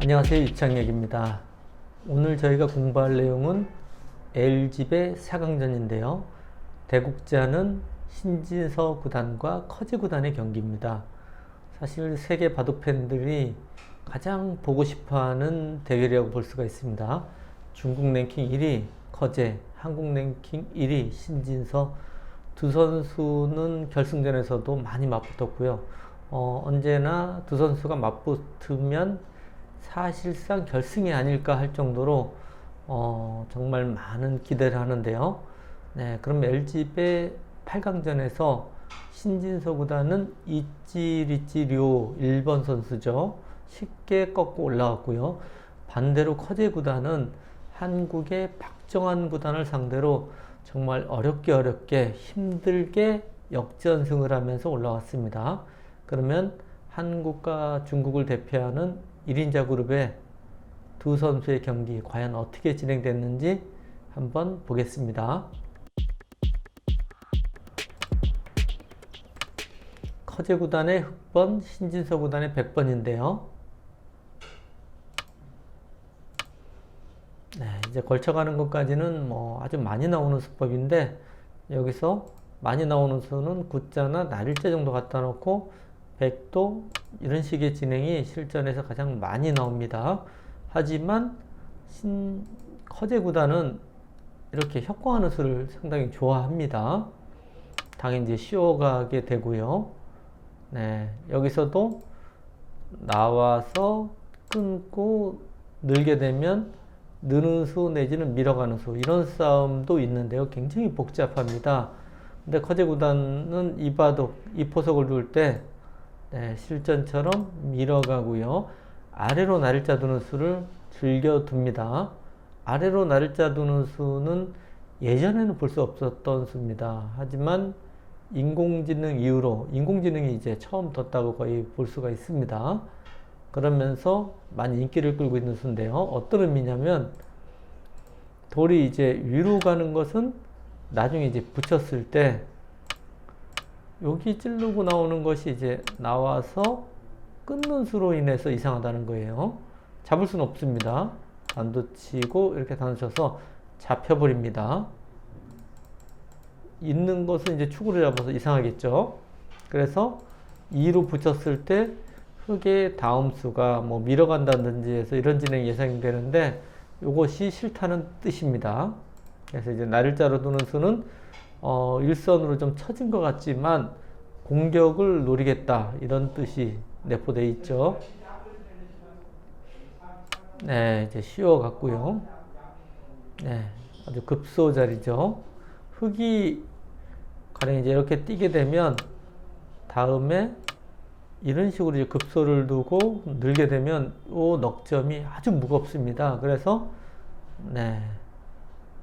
안녕하세요, 이창혁입니다. 오늘 저희가 공부할 내용은 L집의 4강전인데요. 대국자는 신진서 구단과 커제 구단의 경기입니다. 사실 세계 바둑 팬들이 가장 보고 싶어하는 대결이라고 볼 수가 있습니다. 중국 랭킹 1위 커제, 한국 랭킹 1위 신진서, 두 선수는 결승전에서도 많이 맞붙었고요. 언제나 두 선수가 맞붙으면 사실상 결승이 아닐까 할 정도로 정말 많은 기대를 하는데요. 네, 그럼 L집의 8강전에서 신진서 구단은 이찌리찌료 1번 선수죠. 쉽게 꺾고 올라왔고요. 반대로 커제 구단은 한국의 박정환 구단을 상대로 정말 어렵게 힘들게 역전승을 하면서 올라왔습니다. 그러면 한국과 중국을 대표하는 1인자 그룹의 두 선수의 경기 과연 어떻게 진행됐는지 한번 보겠습니다. 커제 구단의 흑번, 신진서 구단의 백번인데요. 네, 이제 걸쳐가는 것까지는 아주 많이 나오는 수법인데, 여기서 많이 나오는 수는 구자나 날일자 정도 갖다 놓고 백도 이런 식의 진행이 실전에서 가장 많이 나옵니다. 하지만 커제 구단은 이렇게 협공하는 수를 상당히 좋아합니다. 당연히 이제 쉬어가게 되고요. 네, 여기서도 나와서 끊고 늘게 되면 느는 수 내지는 밀어가는 수, 이런 싸움도 있는데요. 굉장히 복잡합니다. 근데 커제 구단은 이 바둑, 이 포석을 둘 때 실전처럼 밀어가고요. 아래로 날일자 두는 수를 즐겨둡니다. 아래로 날일자 두는 수는 예전에는 볼 수 없었던 수입니다. 하지만 인공지능 이후로, 인공지능이 이제 처음 뒀다고 거의 볼 수가 있습니다. 그러면서 많이 인기를 끌고 있는 수인데요. 어떤 의미냐면, 돌이 이제 위로 가는 것은 나중에 이제 붙였을 때 여기 찌르고 나오는 것이 이제 나와서 끊는 수로 인해서 이상하다는 거예요. 잡을 수는 없습니다. 단도 치고 이렇게 단도 쳐서 잡혀버립니다. 있는 것은 이제 축으로 잡아서 이상하겠죠. 그래서 2로 붙였을 때 흑의 다음 수가 밀어간다든지 해서 이런 진행이 예상이 되는데, 이것이 싫다는 뜻입니다. 그래서 이제 날일자로 두는 수는 일선으로 좀 처진 것 같지만 공격을 노리겠다, 이런 뜻이 내포되어 있죠. 네, 이제 쉬어갔고요. 네, 아주 급소 자리죠. 흑이 가령 이제 이렇게 뛰게 되면 다음에 이런 식으로 이제 급소를 두고 늘게 되면 이 넉점이 아주 무겁습니다. 그래서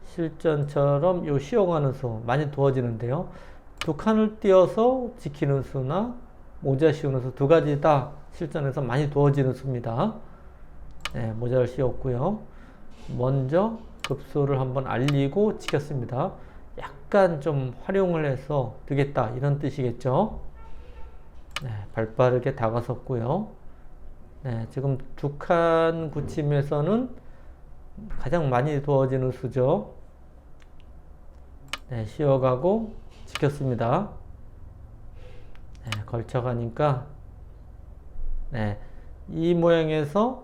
실전처럼 요 쉬어가는 수 많이 두어지는데요. 두 칸을 띄어서 지키는 수나 모자 씌우는 수 두 가지 다 실전에서 많이 두어지는 수입니다. 네, 모자를 씌웠고요. 먼저 급소를 한번 알리고 지켰습니다. 약간 좀 활용을 해서 두겠다, 이런 뜻이겠죠. 네, 발빠르게 다가섰고요. 네, 지금 두 칸 굳힘에서는 가장 많이 두어지는 수죠. 네, 쉬어가고 지켰습니다. 네, 걸쳐가니까 이 모양에서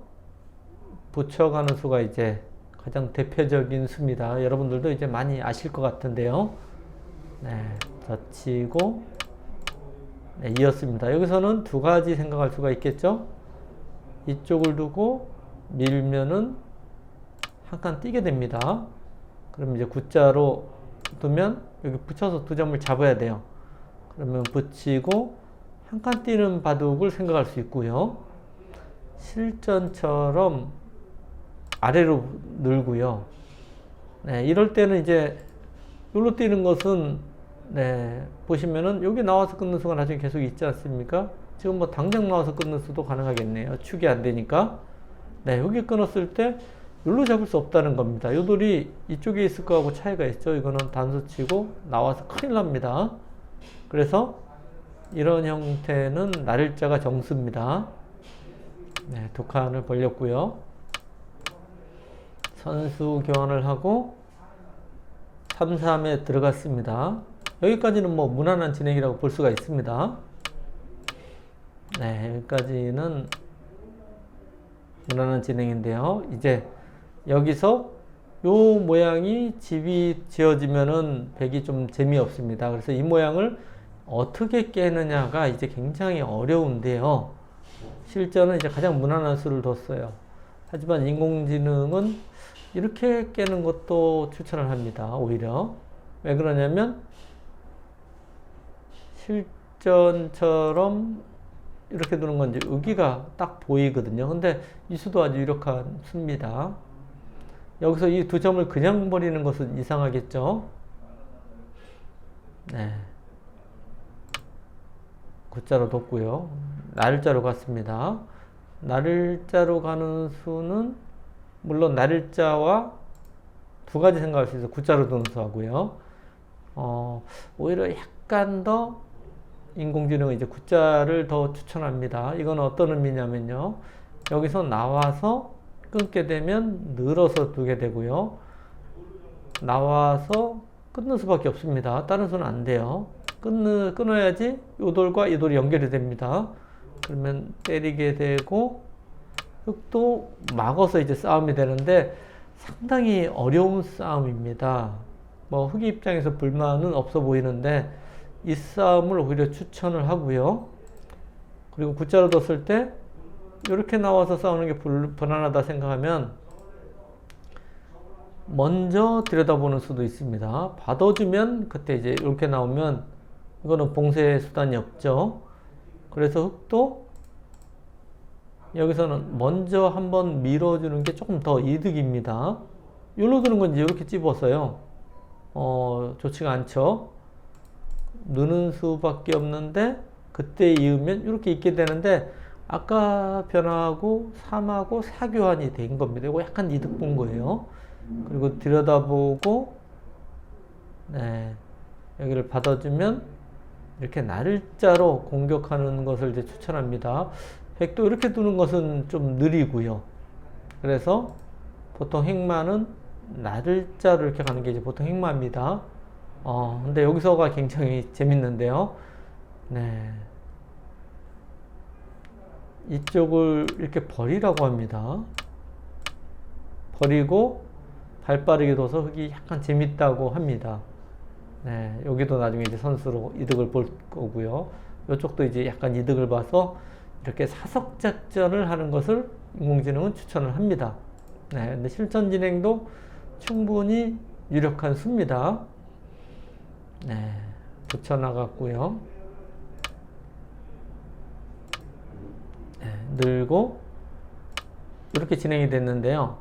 붙여가는 수가 이제 가장 대표적인 수입니다. 여러분들도 이제 많이 아실 것 같은데요. 젖히고 이었습니다. 여기서는 두 가지 생각할 수가 있겠죠. 이쪽을 두고 밀면은 한 칸 띄게 됩니다. 그럼 이제 구자로 두면 여기 붙여서 두 점을 잡아야 돼요. 그러면 붙이고 한 칸 띄는 바둑을 생각할 수 있고요. 실전처럼 아래로 늘고요. 이럴 때는 이제 여기로 뛰는 것은 보시면은 여기 나와서 끊는 수가 나중에 계속 있지 않습니까? 지금 당장 나와서 끊는 수도 가능하겠네요. 축이 안 되니까. 여기 끊었을 때 여기로 잡을 수 없다는 겁니다. 요 돌이 이쪽에 있을 거하고 차이가 있죠. 이거는 단수 치고 나와서 큰일 납니다. 그래서 이런 형태는 날일자가 정수입니다. 네, 두 칸을 벌렸고요. 선수 교환을 하고 3-3에 들어갔습니다. 여기까지는 뭐 무난한 진행이라고 볼 수가 있습니다. 네, 여기까지는 무난한 진행인데요. 이제 여기서 요 모양이 집이 지어지면은 백이 좀 재미없습니다. 그래서 이 모양을 어떻게 깨느냐가 이제 굉장히 어려운데요. 실전은 이제 가장 무난한 수를 뒀어요. 하지만 인공지능은 이렇게 깨는 것도 추천을 합니다. 오히려. 왜 그러냐면 실전처럼 이렇게 두는 건 이제 여기가 딱 보이거든요. 근데 이 수도 아주 유력한 수입니다. 여기서 이 두 점을 그냥 버리는 것은 이상하겠죠. 네. 굿자로 뒀고요. 날자로 갔습니다. 날자로 가는 수는 물론 날자와 두 가지 생각할 수 있어요. 굿자로 두는 수하고요. 오히려 약간 더 인공지능은 이제 굿자를 더 추천합니다. 이건 어떤 의미냐면요. 여기서 나와서 끊게 되면 늘어서 두게 되고요. 나와서 끊는 수밖에 없습니다. 다른 수는 안 돼요. 끊어야지 이 돌과 이 돌이 연결이 됩니다. 그러면 때리게 되고 흙도 막아서 이제 싸움이 되는데 상당히 어려운 싸움입니다. 뭐 흙 입장에서 불만은 없어 보이는데 이 싸움을 오히려 추천을 하고요. 그리고 굿자로 뒀을 때 이렇게 나와서 싸우는 게 불안하다 생각하면 먼저 들여다보는 수도 있습니다. 받아주면 그때 이제 이렇게 나오면 이거는 봉쇄 수단이 없죠. 그래서 흙도 여기서는 먼저 한번 밀어주는 게 조금 더 이득입니다. 여기로 두는 건 이제 이렇게 찝어서요. 좋지가 않죠. 느는 수밖에 없는데 그때 이으면 이렇게 있게 되는데 아까 변화하고 3하고 4교환이 된 겁니다. 이거 약간 이득 본 거예요. 그리고 들여다보고 네, 여기를 받아주면 이렇게 날짜로 공격하는 것을 이제 추천합니다. 백도 이렇게 두는 것은 좀 느리고요. 그래서 보통 행마는 날짜로 이렇게 가는 게 이제 보통 행마입니다. 근데 여기서가 굉장히 재밌는데요. 네. 이쪽을 이렇게 버리라고 합니다. 버리고 발 빠르게 둬서 흙이 약간 재밌다고 합니다. 네, 여기도 나중에 이제 선수로 이득을 볼 거고요. 이쪽도 이제 약간 이득을 봐서 이렇게 사석 작전을 하는 것을 인공지능은 추천을 합니다. 네, 근데 실전 진행도 충분히 유력한 수입니다. 네, 붙여나갔고요. 네, 늘고 이렇게 진행이 됐는데요.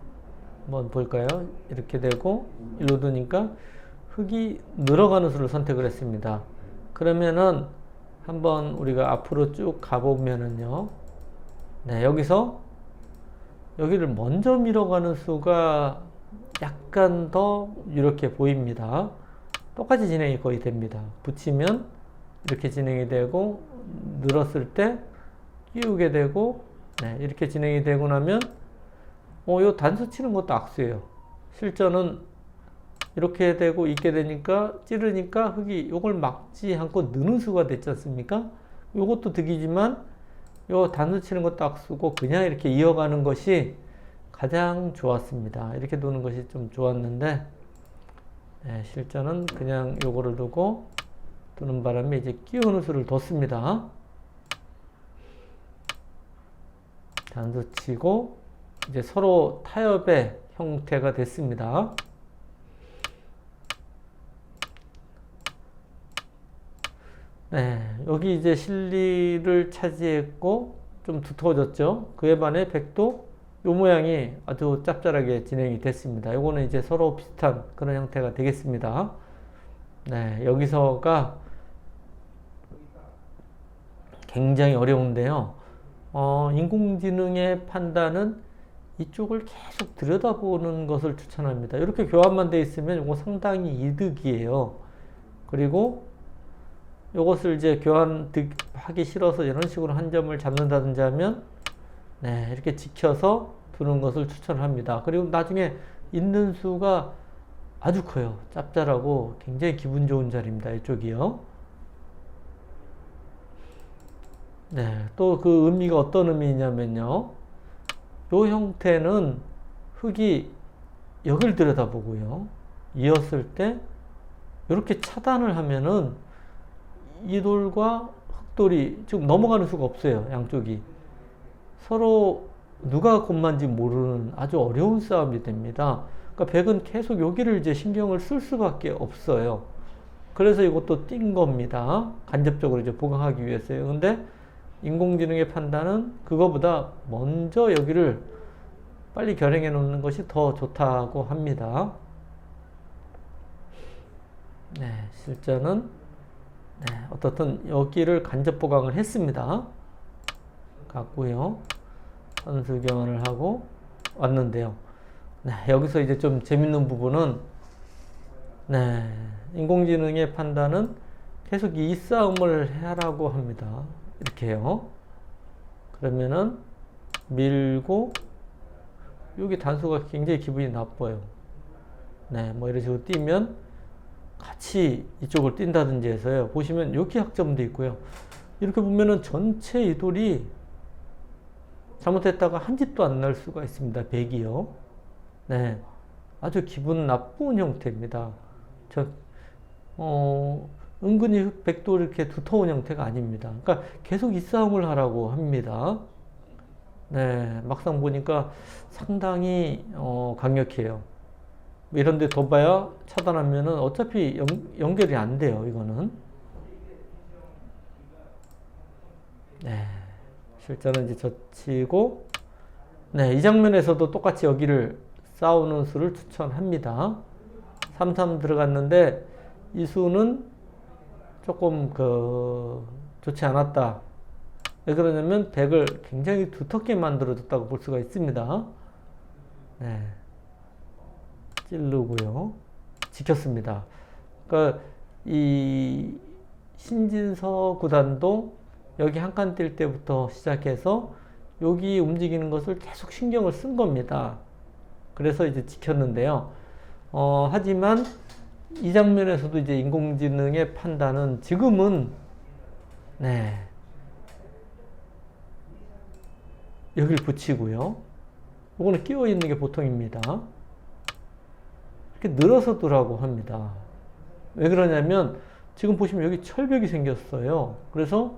한번 볼까요? 이렇게 되고 일로 두니까 흙이 늘어가는 수를 선택을 했습니다. 그러면은 한번 우리가 앞으로 쭉 가보면은요. 네, 여기서 여기를 먼저 밀어가는 수가 약간 더 이렇게 보입니다. 똑같이 진행이 거의 됩니다. 붙이면 이렇게 진행이 되고 늘었을 때 끼우게 되고 네, 이렇게 진행이 되고 나면 요 단수 치는 것도 악수예요. 실전은 이렇게 되고 있게 되니까 찌르니까 흙이 요걸 막지 않고 느는 수가 됐지 않습니까? 요것도 득이지만 요 단수 치는 것도 악수고 그냥 이렇게 이어가는 것이 가장 좋았습니다. 이렇게 두는 것이 좀 좋았는데 네, 실전은 그냥 요거를 두고 두는 바람에 이제 끼우는 수를 뒀습니다. 단수 치고 이제 서로 타협의 형태가 됐습니다. 네, 여기 이제 실리를 차지했고 좀 두터워졌죠. 그에 반해 백도 요 모양이 아주 짭짤하게 진행이 됐습니다. 요거는 이제 서로 비슷한 그런 형태가 되겠습니다. 네, 여기서가 굉장히 어려운데요. 인공지능의 판단은 이쪽을 계속 들여다보는 것을 추천합니다. 이렇게 교환만 되어 있으면 이거 상당히 이득이에요. 그리고 이것을 이제 교환하기 싫어서 이런 식으로 한 점을 잡는다든지 하면 네, 이렇게 지켜서 두는 것을 추천합니다. 그리고 나중에 있는 수가 아주 커요. 짭짤하고 굉장히 기분 좋은 자리입니다. 이쪽이요. 네, 또 그 의미가 어떤 의미냐면요. 이 형태는 흙이 여길 들여다보고요. 이었을 때 이렇게 차단을 하면은 이 돌과 흙돌이 지금 넘어가는 수가 없어요. 양쪽이. 서로 누가 곧만지 모르는 아주 어려운 싸움이 됩니다. 그러니까 백은 계속 여기를 이제 신경을 쓸 수밖에 없어요. 그래서 이것도 띈 겁니다. 간접적으로 이제 보강하기 위해서요. 근데 인공지능의 판단은 그거보다 먼저 여기를 빨리 결행해 놓는 것이 더 좋다고 합니다. 네, 실전은 네, 어떻든 여기를 간접 보강을 했습니다. 갔고요. 선수 교환을 하고 왔는데요. 네, 여기서 이제 좀 재밌는 부분은 네, 인공지능의 판단은 계속 이 싸움을 하라고 합니다. 이렇게요. 그러면은 밀고 여기 단수가 굉장히 기분이 나빠요. 네, 뭐 이런 식으로 뛰면 같이 이쪽을 뛴다든지 해서요. 보시면 여기 학점도 있고요. 이렇게 보면은 전체 이 돌이 잘못했다가 한 집도 안 날 수가 있습니다. 백이요. 네, 아주 기분 나쁜 형태입니다. 은근히 백도 이렇게 두터운 형태가 아닙니다. 그러니까 계속 이 싸움을 하라고 합니다. 네, 막상 보니까 상당히 강력해요. 이런 데 둬봐야 차단하면은 어차피 연결이 안 돼요. 이거는. 네, 실전은 이제 젖히고 네, 이 장면에서도 똑같이 여기를 싸우는 수를 추천합니다. 3-3 들어갔는데 이 수는 조금 좋지 않았다. 왜 그러냐면 백을 굉장히 두텁게 만들어줬다고 볼 수가 있습니다. 네, 찌르고요. 지켰습니다. 그러니까 이 신진서 구단도 여기 한 칸 뛸 때부터 시작해서 여기 움직이는 것을 계속 신경을 쓴 겁니다. 그래서 이제 지켰는데요. 하지만 이 장면에서도 이제 인공지능의 판단은 지금은 네, 여기를 붙이고요. 이거는 끼워 있는 게 보통입니다. 이렇게 늘어서 두라고 합니다. 왜 그러냐면 지금 보시면 여기 철벽이 생겼어요. 그래서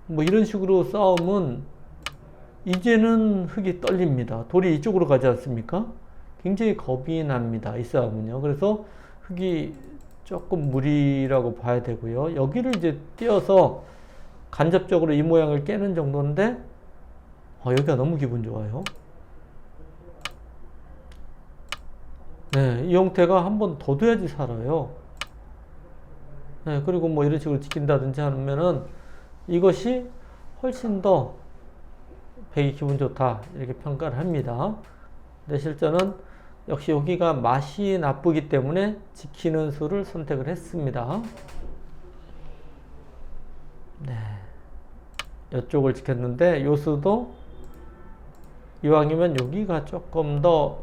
뭐 이런 식으로 싸움은 이제는 흙이 떨립니다. 돌이 이쪽으로 가지 않습니까? 굉장히 겁이 납니다. 이 싸움은요. 그래서 흙이 조금 무리라고 봐야 되고요. 여기를 이제 띄어서 간접적으로 이 모양을 깨는 정도인데 여기가 너무 기분 좋아요. 네, 이 형태가 한 번 더 둬야지 살아요. 네, 그리고 뭐 이런 식으로 지킨다든지 하면은 이것이 훨씬 더 백이 기분 좋다 이렇게 평가를 합니다. 근데 실전은 역시 여기가 맛이 나쁘기 때문에 지키는 수를 선택을 했습니다. 네, 이쪽을 지켰는데 요 수도 이왕이면 여기가 조금 더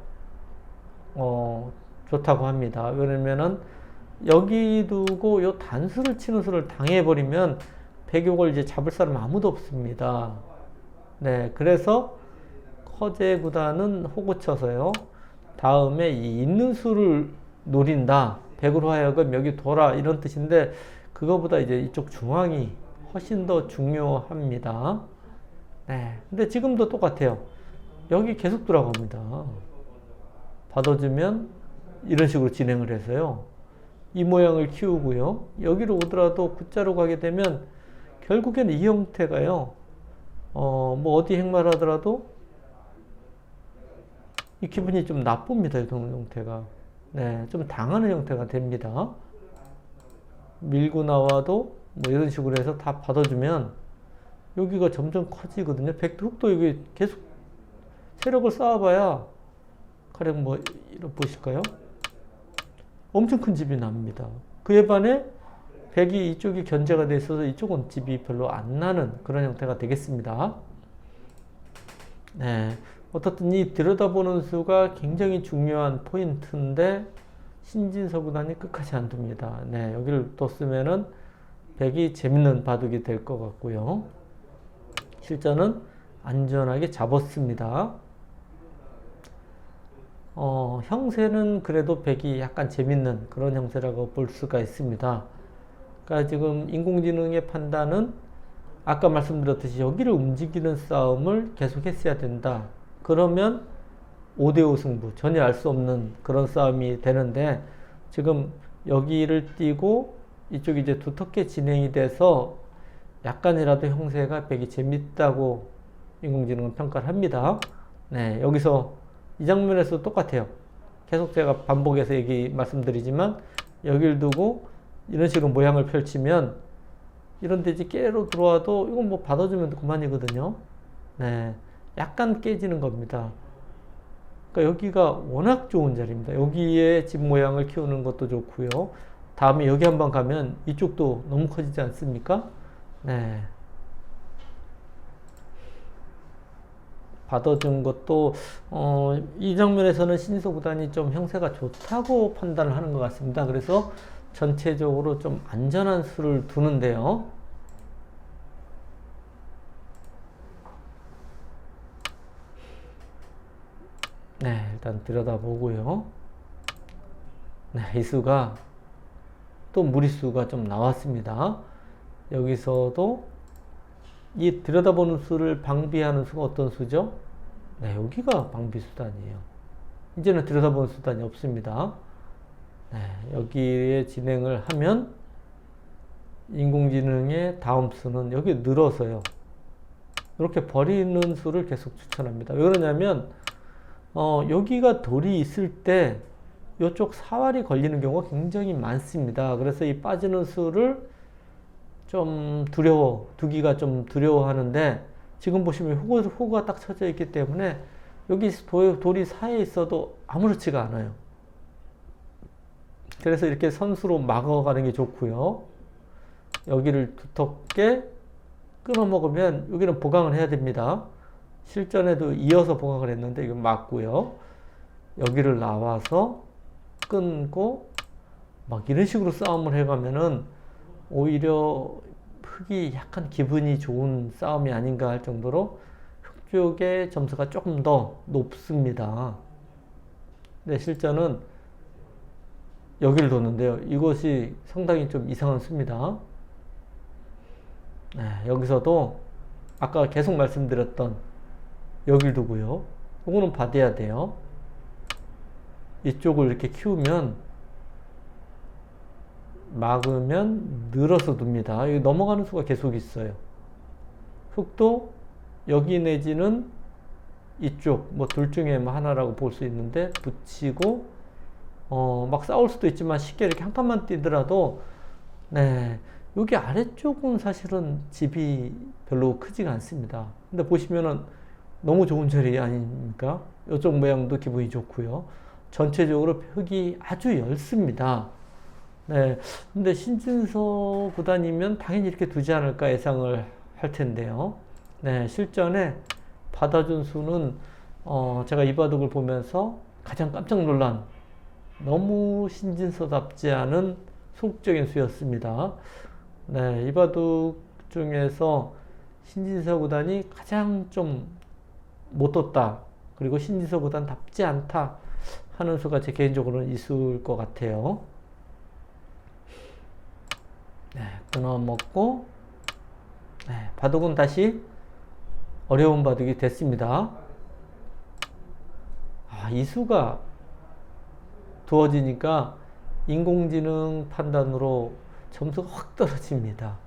좋다고 합니다. 왜냐면은 여기 두고 요 단수를 치는 수를 당해버리면 백욕을 이제 잡을 사람 아무도 없습니다. 네, 그래서 커제 구단은 호구 쳐서요. 다음에 이 있는 수를 노린다. 백으로 하여금 여기 돌아 이런 뜻인데 그거보다 이제 이쪽 중앙이 훨씬 더 중요합니다. 네, 근데 지금도 똑같아요. 여기 계속 들어갑니다. 받아주면 이런 식으로 진행을 해서요. 이 모양을 키우고요. 여기로 오더라도 굿자로 가게 되면 결국에는 이 형태가요. 뭐 어디 행마하더라도 이 기분이 좀 나쁩니다. 이 형태가. 네, 좀 당하는 형태가 됩니다. 밀고 나와도 뭐 이런 식으로 해서 다 받아주면 여기가 점점 커지거든요. 백도 흙도 여기 계속 세력을 쌓아봐야 가령 뭐 이런 보실까요? 엄청 큰 집이 납니다. 그에 반해 백이 이쪽이 견제가 돼 있어서 이쪽은 집이 별로 안 나는 그런 형태가 되겠습니다. 네. 어떻든 이 들여다보는 수가 굉장히 중요한 포인트인데 신진서 구단이 끝까지 안 둡니다. 네. 여기를 뒀으면은 백이 재밌는 바둑이 될 것 같고요. 실전은 안전하게 잡았습니다. 형세는 그래도 백이 약간 재밌는 그런 형세라고 볼 수가 있습니다. 그러니까 지금 인공지능의 판단은 아까 말씀드렸듯이 여기를 움직이는 싸움을 계속 했어야 된다. 그러면 5대5 승부, 전혀 알 수 없는 그런 싸움이 되는데 지금 여기를 띄고 이쪽이 이제 두텁게 진행이 돼서 약간이라도 형세가 백이 재밌다고 인공지능은 평가를 합니다. 네, 여기서 이 장면에서 똑같아요. 계속 제가 반복해서 말씀드리지만 여기를 두고 이런 식으로 모양을 펼치면 이런데 이제 깨로 들어와도 이건 뭐 받아주면 그만이거든요. 네, 약간 깨지는 겁니다. 그러니까 여기가 워낙 좋은 자리입니다. 여기에 집 모양을 키우는 것도 좋고요. 다음에 여기 한번 가면 이쪽도 너무 커지지 않습니까? 네. 받아준 것도 이 장면에서는 신진서 구단이 좀 형세가 좋다고 판단을 하는 것 같습니다. 그래서 전체적으로 좀 안전한 수를 두는데요. 네, 일단 들여다보고요. 네, 이 수가 또 무리수가 좀 나왔습니다. 여기서도 이 들여다보는 수를 방비하는 수가 어떤 수죠? 네, 여기가 방비 수단이에요. 이제는 들여다보는 수단이 없습니다. 네, 여기에 진행을 하면 인공지능의 다음 수는 여기 늘어서요. 이렇게 버리는 수를 계속 추천합니다. 왜 그러냐면 여기가 돌이 있을 때 이쪽 사활이 걸리는 경우가 굉장히 많습니다. 그래서 이 빠지는 수를 좀 두기가 좀 두려워하는데 지금 보시면 호구가 딱 쳐져 있기 때문에 여기 돌이 사이에 있어도 아무렇지가 않아요. 그래서 이렇게 선수로 막아가는 게 좋고요. 여기를 두텁게 끊어 먹으면 여기는 보강을 해야 됩니다. 실전에도 이어서 보강을 했는데 이건 맞고요. 여기를 나와서 끊고 막 이런 식으로 싸움을 해가면은 오히려 흑이 약간 기분이 좋은 싸움이 아닌가 할 정도로 흑 쪽의 점수가 조금 더 높습니다. 근데 실전은 여기를 뒀는데요. 이것이 상당히 좀 이상한 수입니다. 네, 여기서도 아까 계속 말씀드렸던 여길 두고요. 이거는 받아야 돼요. 이쪽을 이렇게 키우면 막으면 늘어서 둡니다. 여기 넘어가는 수가 계속 있어요. 흑도 여기 내지는 이쪽 뭐 둘 중에 뭐 하나라고 볼 수 있는데 붙이고 막 싸울 수도 있지만 쉽게 이렇게 한 칸만 뛰더라도 네, 여기 아래쪽은 사실은 집이 별로 크지가 않습니다. 근데 보시면은 너무 좋은 자리 아닙니까? 이쪽 모양도 기분이 좋고요. 전체적으로 흙이 아주 엷습니다. 네, 근데 신진서 구단이면 당연히 이렇게 두지 않을까 예상을 할 텐데요. 네, 실전에 받아준 수는 제가 이 바둑을 보면서 가장 깜짝 놀란 너무 신진서답지 않은 소극적인 수였습니다. 네, 이 바둑 중에서 신진서 구단이 가장 좀 못 뒀다. 그리고 신진서 구단답지 않다 하는 수가 제 개인적으로는 이 수일 것 같아요. 네, 끊어 먹고 네, 바둑은 다시 어려운 바둑이 됐습니다. 이 수가 두어지니까 인공지능 판단으로 점수가 확 떨어집니다.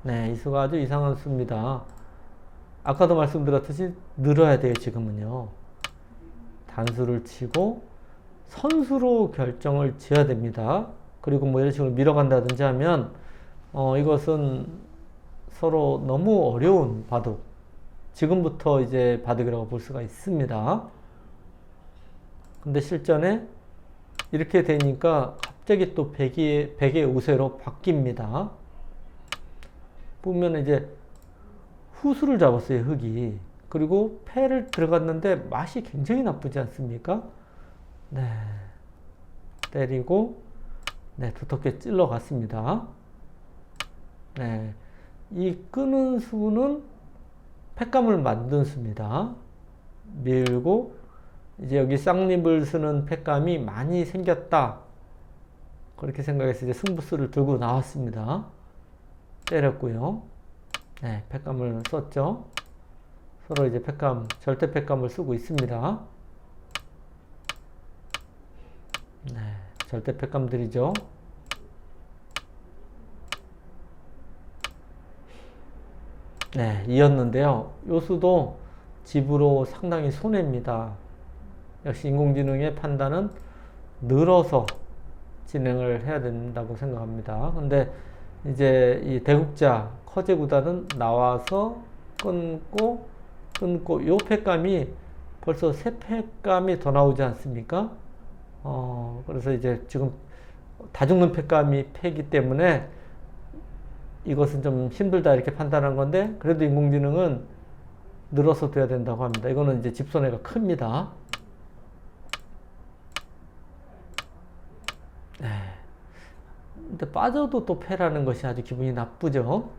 네, 이 수가 아주 이상한 수입니다. 아까도 말씀드렸듯이 늘어야 돼요, 지금은요. 단수를 치고 선수로 결정을 지어야 됩니다. 그리고 뭐 이런 식으로 밀어간다든지 하면 이것은 서로 너무 어려운 바둑, 지금부터 이제 바둑이라고 볼 수가 있습니다. 근데 실전에 이렇게 되니까 갑자기 또 백의 우세로 바뀝니다. 보면 이제 후수를 잡았어요, 흑이. 그리고 패를 들어갔는데 맛이 굉장히 나쁘지 않습니까? 네. 때리고, 네, 두텁게 찔러 갔습니다. 네. 이 끄는 수는 팩감을 만든 수입니다. 밀고, 이제 여기 쌍립을 쓰는 팩감이 많이 생겼다. 그렇게 생각해서 이제 승부수를 들고 나왔습니다. 때렸고요. 네, 팩감을 썼죠. 서로 이제 팩감, 절대 팩감을 쓰고 있습니다. 네, 절대 팩감들이죠. 네, 이었는데요. 요 수도 집으로 상당히 손해입니다. 역시 인공지능의 판단은 늘어서 진행을 해야 된다고 생각합니다. 근데 이제 이 대국자 커제 구단은 나와서 끊고 요 팩감이 벌써 세 팩감이 더 나오지 않습니까? 그래서 이제 지금 다 죽는 팩감이 패기 때문에 이것은 좀 힘들다 이렇게 판단한 건데, 그래도 인공지능은 늘어서 돼야 된다고 합니다. 이거는 이제 집손해가 큽니다. 네. 근데 빠져도 또 패라는 것이 아주 기분이 나쁘죠.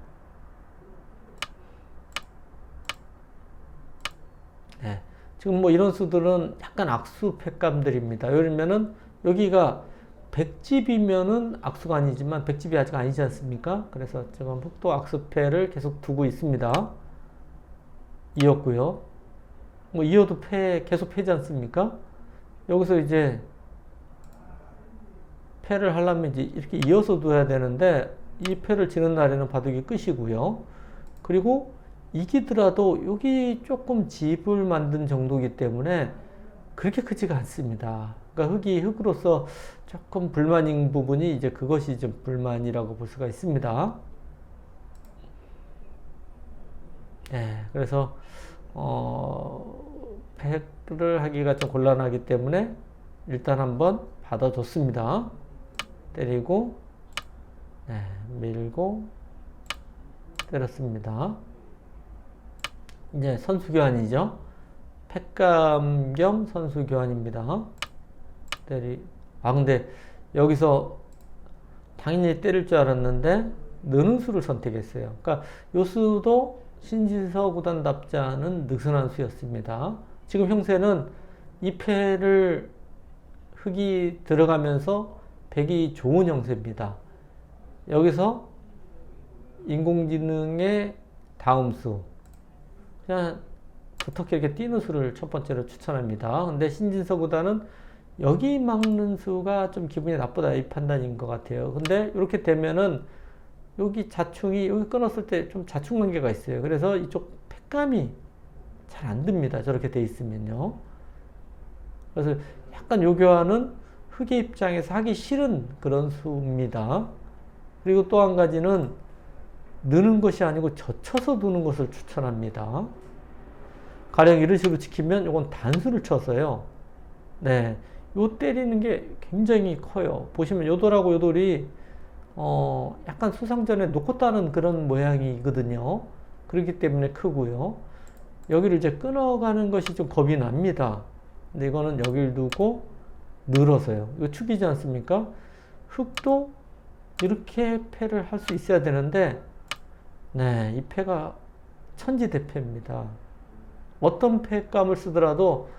네. 지금 뭐 이런 수들은 약간 악수 팩감들입니다. 예를 들면은 여기가 100집이면은 악수가 아니지만 100집이 아직 아니지 않습니까? 그래서 지금 흑도 악수패를 계속 두고 있습니다. 이었고요. 뭐 이어도 계속 패지 않습니까? 여기서 이제 패를 하려면 이제 이렇게 이어서 둬야 되는데, 이 패를 지는 날에는 바둑이 끝이고요. 그리고 이기더라도 여기 조금 집을 만든 정도이기 때문에 그렇게 크지가 않습니다. 그러니까 흑으로서 조금 불만인 부분이 이제 그것이 좀 불만이라고 볼 수가 있습니다. 네, 그래서 패를 하기가 좀 곤란하기 때문에 일단 한번 받아줬습니다. 때리고, 네, 밀고 때렸습니다. 이제 선수 교환이죠. 팩감 겸 선수 교환입니다. 근데 여기서 당연히 때릴 줄 알았는데 느는 수를 선택했어요. 그러니까 요 수도 신지서 구단답지 않은 느슨한 수였습니다. 지금 형세는 이 패를 흑이 들어가면서 백이 좋은 형세입니다. 여기서 인공지능의 다음 수, 그냥 두텁게 이렇게 뛰는 수를 첫 번째로 추천합니다. 근데 신진서 구단은 여기 막는 수가 좀 기분이 나쁘다 이 판단인 것 같아요. 근데 이렇게 되면은 여기 자충이 여기 끊었을 때 좀 자충 관계가 있어요. 그래서 이쪽 팩감이 잘 안 듭니다. 저렇게 돼 있으면요. 그래서 약간 요 교환은 흑의 입장에서 하기 싫은 그런 수입니다. 그리고 또 한 가지는 느는 것이 아니고 젖혀서 두는 것을 추천합니다. 가령 이런 식으로 지키면 이건 단수를 쳐서요. 네. 요 때리는 게 굉장히 커요. 보시면 요돌하고 요돌이 약간 수상전에 놓고 따는 그런 모양이거든요. 그렇기 때문에 크고요. 여기를 이제 끊어가는 것이 좀 겁이 납니다. 근데 이거는 여기를 두고 늘어서요. 이거 축이지 않습니까? 흑도 이렇게 패를 할 수 있어야 되는데, 네, 이 패가 천지대패입니다. 어떤 패감을 쓰더라도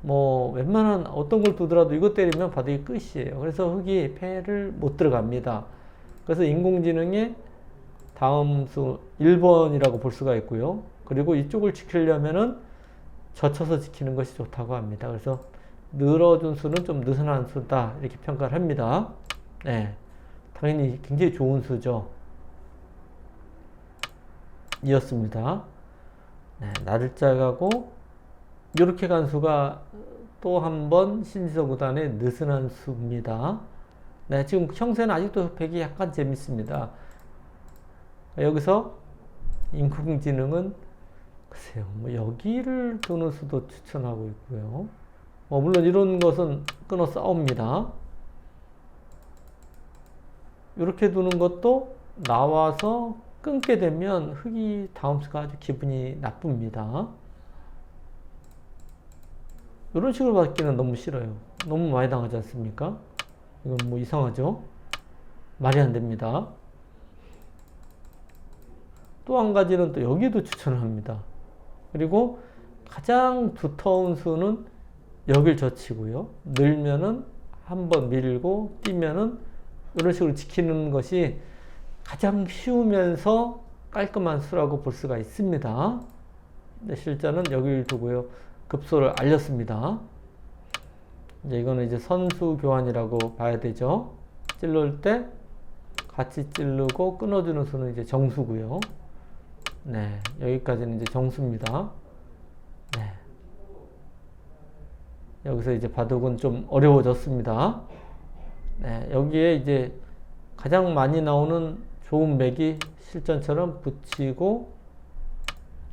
뭐 웬만한 어떤 걸 두더라도 이거 때리면 바둑이 끝이에요. 그래서 흑이 패를 못 들어갑니다. 그래서 인공지능의 다음 수 1번이라고 볼 수가 있고요. 그리고 이쪽을 지키려면은 젖혀서 지키는 것이 좋다고 합니다. 그래서 늘어준 수는 좀 느슨한 수다 이렇게 평가를 합니다. 네, 당연히 굉장히 좋은 수죠. 이었습니다. 네, 나들짝하고 이렇게 간 수가 또 한 번 신지서 구단의 느슨한 수입니다. 네, 지금 형세는 아직도 백이 약간 재밌습니다. 여기서 인공지능은 글쎄요, 뭐 여기를 두는 수도 추천하고 있고요. 물론 이런 것은 끊어 싸웁니다. 이렇게 두는 것도 나와서 끊게 되면 흑이 다음 수가 아주 기분이 나쁩니다. 이런 식으로 받기는 너무 싫어요. 너무 많이 당하지 않습니까? 이건 뭐 이상하죠? 말이 안 됩니다. 또 한 가지는 또 여기도 추천을 합니다. 그리고 가장 두터운 수는 여길 젖히고요. 늘면은 한번 밀고 뛰면은 이런 식으로 지키는 것이 가장 쉬우면서 깔끔한 수라고 볼 수가 있습니다. 근데 실전은 여기를 두고요. 급소를 알렸습니다. 이제 이거는 이제 선수 교환이라고 봐야 되죠. 찔러올 때 같이 찌르고 끊어주는 수는 이제 정수고요. 네, 여기까지는 이제 정수입니다. 네. 여기서 이제 바둑은 좀 어려워졌습니다. 네, 여기에 이제 가장 많이 나오는 좋은 맥이 실전처럼 붙이고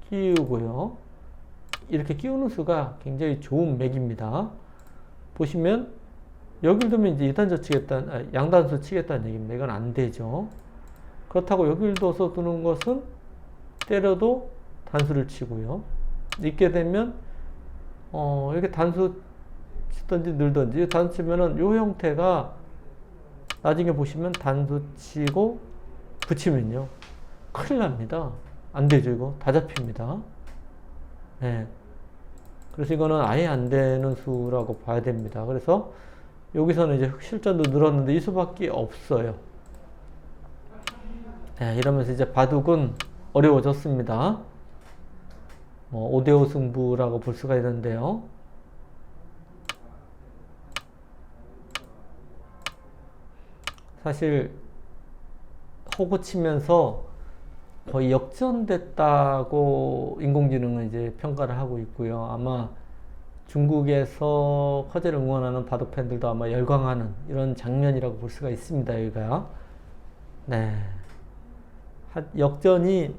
끼우고요. 이렇게 끼우는 수가 굉장히 좋은 맥입니다. 보시면 여기를 두면 이제 2단수 치겠다는, 양단수 치겠다는 얘기입니다. 이건 안 되죠. 그렇다고 여기를 둬서 두는 것은 때려도 단수를 치고요. 있게 되면 이렇게 단수 치든지 늘든지, 단수 치면은 요 형태가 나중에 보시면 단수 치고 붙이면요 큰일 납니다. 안 되죠. 이거 다 잡힙니다. 네. 그래서 이거는 아예 안 되는 수라고 봐야 됩니다. 그래서 여기서는 이제 실전도 늘었는데 이 수밖에 없어요. 네, 이러면서 이제 바둑은 어려워졌습니다. 5대5 승부라고 볼 수가 있는데요. 사실 호구 치면서 거의 역전됐다고 인공지능은 이제 평가를 하고 있고요. 아마 중국에서 허재를 응원하는 바둑 팬들도 아마 열광하는 이런 장면이라고 볼 수가 있습니다. 여기가. 네. 역전이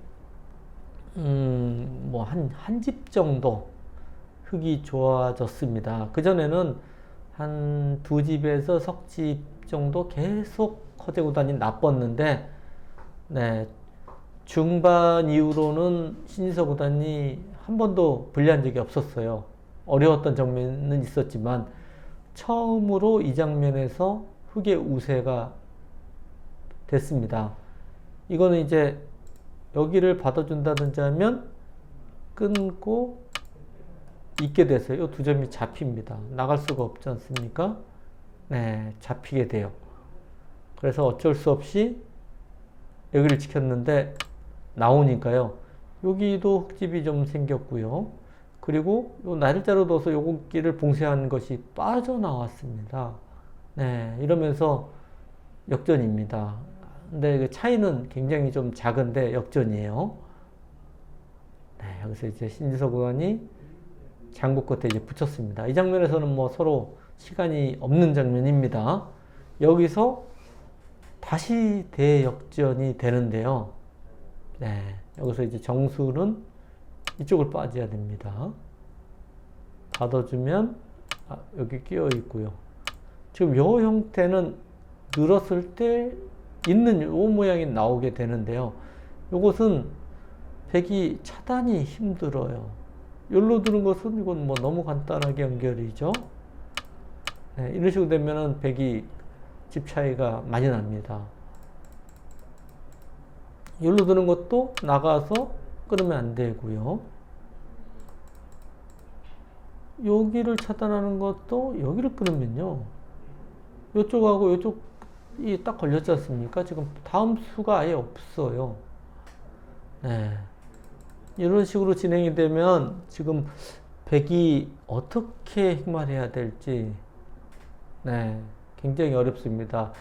뭐 한 집 정도 흙이 좋아졌습니다. 그전에는 한 두 집에서 석 집 정도 계속 허재 구단이 나빴는데, 네, 중반 이후로는 신지석 구단이 한 번도 불리한 적이 없었어요. 어려웠던 장면은 있었지만 처음으로 이 장면에서 흙의 우세가 됐습니다. 이거는 이제 여기를 받아준다든지 하면 끊고 있게 돼서 이 두 점이 잡힙니다. 나갈 수가 없지 않습니까? 네, 잡히게 돼요. 그래서 어쩔 수 없이 여기를 지켰는데 나오니까요. 여기도 흙집이 좀 생겼고요. 그리고 요 날짜로 둬서 요기를 봉쇄한 것이 빠져나왔습니다. 네, 이러면서 역전입니다. 근데 그 차이는 굉장히 좀 작은데 역전이에요. 네, 여기서 이제 신지석 의원이 장구 끝에 이제 붙였습니다. 이 장면에서는 뭐 서로 시간이 없는 장면입니다. 여기서 다시 대역전이 되는데요. 네, 여기서 이제 정수는 이쪽을 빠져야 됩니다. 받아주면 여기 끼어 있고요. 지금 이 형태는 늘었을 때 있는 이 모양이 나오게 되는데요. 이것은 백이 차단이 힘들어요. 여기로 두는 것은 이건 뭐 너무 간단하게 연결이죠. 네, 이런 식으로 되면은 백이 집 차이가 많이 납니다. 여기로 두는 것도 나가서 끊으면 안 되고요. 여기를 차단하는 것도 여기를 끊으면요. 이쪽하고 이쪽이 딱 걸렸지 않습니까? 지금 다음 수가 아예 없어요. 네. 이런 식으로 진행이 되면 지금 백이 어떻게 행말해야 될지, 네, 굉장히 어렵습니다.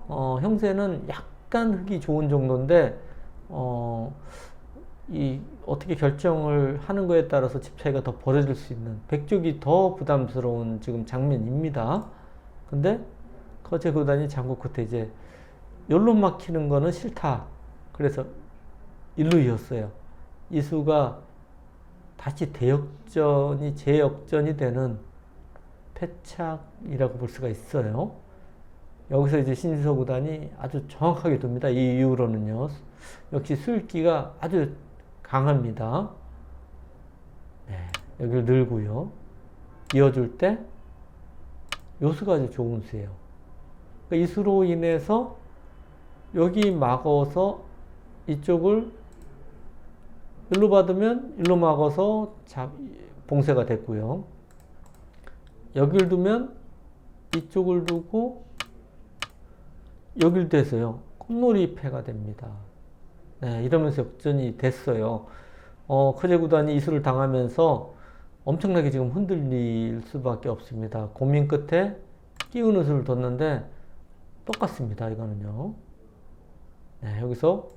형세는 약간 흙이 좋은 정도인데, 어떻게 결정을 하는 거에 따라서 집 차이가 더 벌어질 수 있는, 백쪽이 더 부담스러운 지금 장면입니다. 근데 거제 구단이 장구 끝에 이제 열로 막히는 거는 싫다. 그래서 일로 이었어요. 이 수가 다시 대역전이 재역전이 되는 패착이라고 볼 수가 있어요. 여기서 이제 신지석 구단이 아주 정확하게 둡니다. 이 이후로는요. 역시 수일기가 아주 강합니다. 네, 여기를 늘고요. 이어줄 때 요 수가 아주 좋은 수예요. 그러니까 이 수로 인해서 여기 막아서 이쪽을 일로 받으면 일로 막아서 봉쇄가 됐고요. 여길 두면 이쪽을 두고 여길 돼서요. 꽃놀이 패가 됩니다. 네, 이러면서 역전이 됐어요. 커제 구단이 이 수를 당하면서 엄청나게 지금 흔들릴 수밖에 없습니다. 고민 끝에 띄우는 수를 뒀는데 똑같습니다. 이거는요. 네, 여기서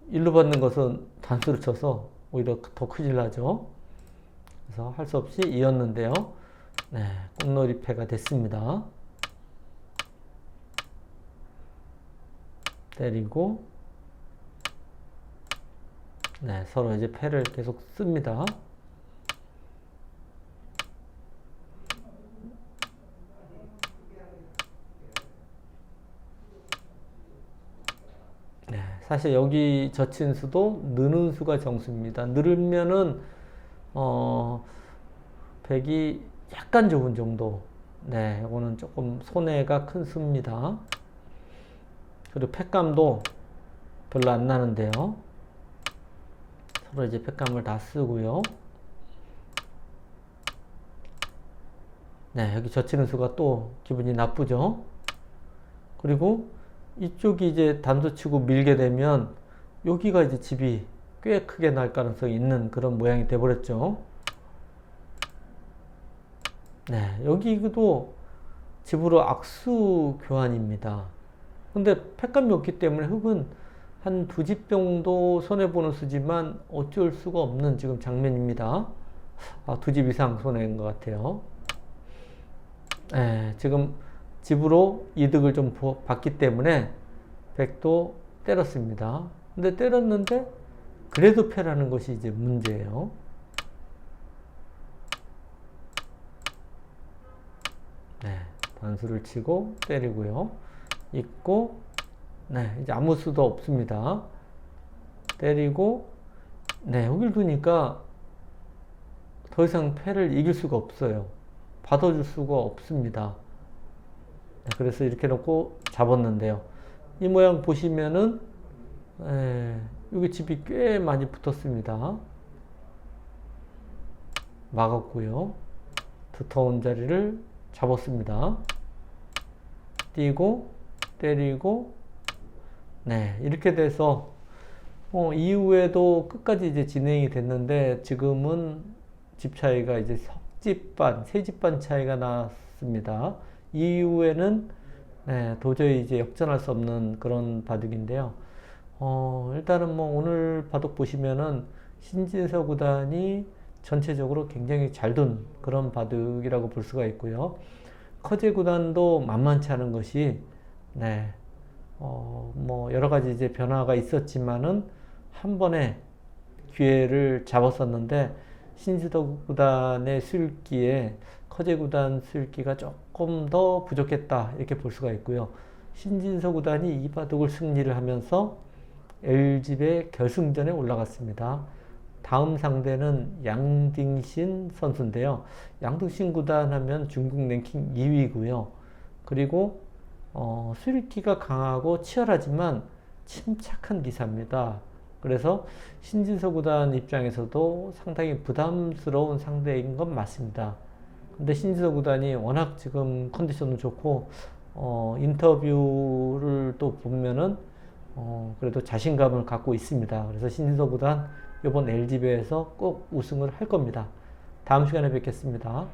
일로 받는 것은 단수를 쳐서 오히려 더 큰일 나죠. 그래서 할 수 없이 이었는데요. 네, 꽃놀이 패가 됐습니다. 때리고, 네, 서로 이제 패를 계속 씁니다. 네, 사실 여기 젖힌 수도 느는 수가 정수입니다. 늘으면은 백이 약간 좁은 정도. 네, 이거는 조금 손해가 큰 수입니다. 그리고 팩감도 별로 안 나는데요. 서로 이제 팩감을 다 쓰고요. 네, 여기 젖히는 수가 또 기분이 나쁘죠. 그리고 이쪽이 이제 단수 치고 밀게 되면 여기가 이제 집이 꽤 크게 날 가능성이 있는 그런 모양이 돼버렸죠. 네, 여기도 집으로 악수 교환입니다. 근데 팩감이 없기 때문에 흙은 한 두 집 정도 손해보는 수지만 어쩔 수가 없는 지금 장면입니다. 두 집 이상 손해인 것 같아요. 네, 지금 집으로 이득을 좀 봤기 때문에 백도 때렸습니다. 근데 때렸는데 그래도 패라는 것이 이제 문제예요. 네, 단수를 치고 때리고요. 있고, 네, 이제 아무 수도 없습니다. 때리고, 네, 여길 두니까 더 이상 패를 이길 수가 없어요. 받아줄 수가 없습니다. 네, 그래서 이렇게 놓고 잡았는데요. 이 모양 보시면은, 여기 집이 꽤 많이 붙었습니다. 막았고요. 두터운 자리를 잡았습니다. 뛰고, 때리고, 네, 이렇게 돼서, 이후에도 끝까지 이제 진행이 됐는데, 지금은 집 차이가 이제 석집 반, 세집 반 차이가 났습니다. 이후에는, 네, 도저히 이제 역전할 수 없는 그런 바둑인데요. 일단은 뭐 오늘 바둑 보시면은 신진서 구단이 전체적으로 굉장히 잘 둔 그런 바둑이라고 볼 수가 있고요. 커제 구단도 만만치 않은 것이, 네, 뭐 여러 가지 이제 변화가 있었지만은 한 번에 기회를 잡았었는데 신진서 구단의 수읽기에 커제 구단 수읽기가 조금 더 부족했다 이렇게 볼 수가 있고요. 신진서 구단이 이 바둑을 승리를 하면서 L집의 결승전에 올라갔습니다. 다음 상대는 양딩신 선수인데요. 양딩신 구단 하면 중국 랭킹 2위고요. 그리고 수일기가 강하고 치열하지만 침착한 기사입니다. 그래서 신진서 구단 입장에서도 상당히 부담스러운 상대인 건 맞습니다. 근데 신진서 구단이 워낙 지금 컨디션도 좋고 인터뷰를 또 보면은 그래도 자신감을 갖고 있습니다. 그래서 신진서 구단 이번 LG배에서 꼭 우승을 할 겁니다. 다음 시간에 뵙겠습니다.